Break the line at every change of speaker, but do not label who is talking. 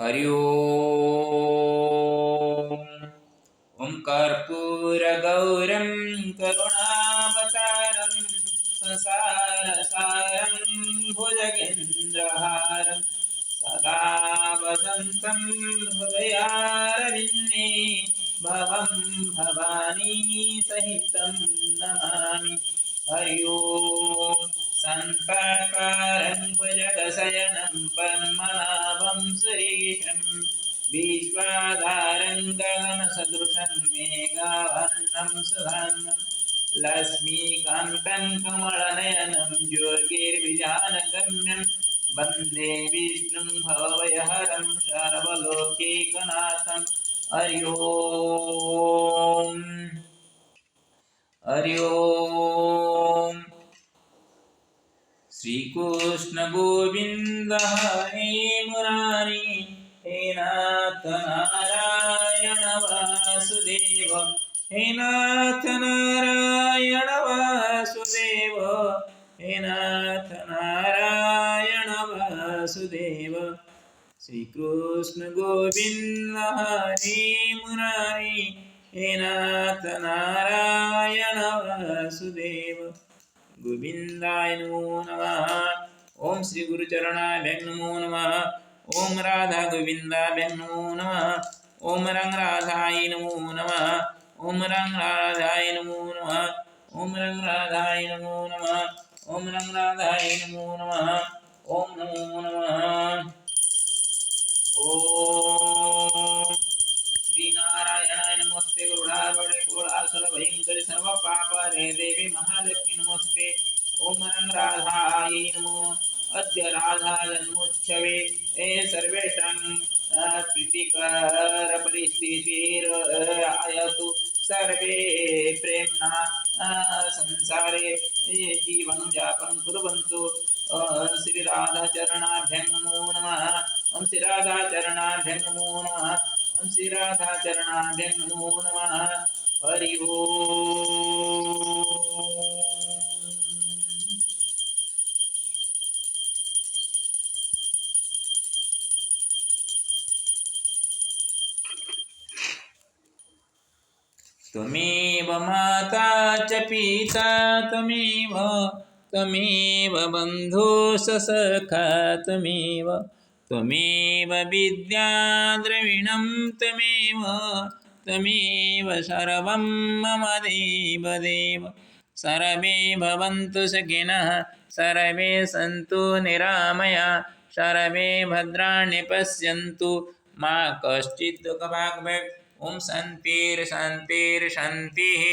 हरि ओम कर्पूरगौरं करुणावतारं संसारसारं भुजगेन्द्रहारं सदा वसन्तं हृदयारविन्दे भवं भवानी सहितं नमामि। हरि ओम शान्ताकारं भुजगशयनं पद्मनाभं सुरेशं विश्वाधारं गगनसदृशं मेघावर्णं सुधान्नं लक्ष्मीकान्तं कमलनयनं योगिर्विजानगम्यं वन्दे विष्णुं भवभयहरं सर्वलोकैकनाथं। हरि ओम हरि ओम श्री कृष्ण गोविंद हरे मुरारी हे नाथ नारायण वासुदेव हे नाथ नारायण वासुदेव हे नाथ नारायण वासुदेव। श्री कृष्ण गोविंद हरे मुरारी हे नाथ नारायण वासुदेव। गोविंदाय नमो नमः। ओम श्री गुरुचरणाभ्यं नमो नमः। ओम राधा गोविंदाभ्यं नमो नमः। ओम रंग राधाय नमो नमः। ओम रंग राधाय नमो नमः। ओम रंग राधाय नमो नमः। ओम रंग राधाय नमो नमः। ओम नमो नमः। ओम श्री नारायणाय नमस्ते गुरुडारूढे कुलासुर भयंकरि सर्व पाप रे देवी महालक्ष्मी नमस्ते। ओम रंग राधाय नमो। अद्य राधा जन्मोत्सवे सर्वेषां प्रीतिकर परिस्थितिरायतु सर्वे प्रेम्णा संसारे जीवन यापन कुर्वन्तु। श्री राधा चरणाभ्यं नमो नमः। ओम श्री राधा चरणाभ्यं नमो नमः। ओम श्री राधा चरणाभ्यं नमो नमः। हरि ओम। त्वमेव माता च पिता त्वमेव बन्धुश्च सखा त्वमेव विद्या द्रविणं त्वमेव सर्वं मम देव। सर्वे भवन्तु सुखिनः सर्वे सन्तु निरामया सर्वे भद्राणि पश्यन्तु मा कश्चित् दुःखभाग् भवेत्। ओम शान्तिर्शान्तिर्शान्तिः।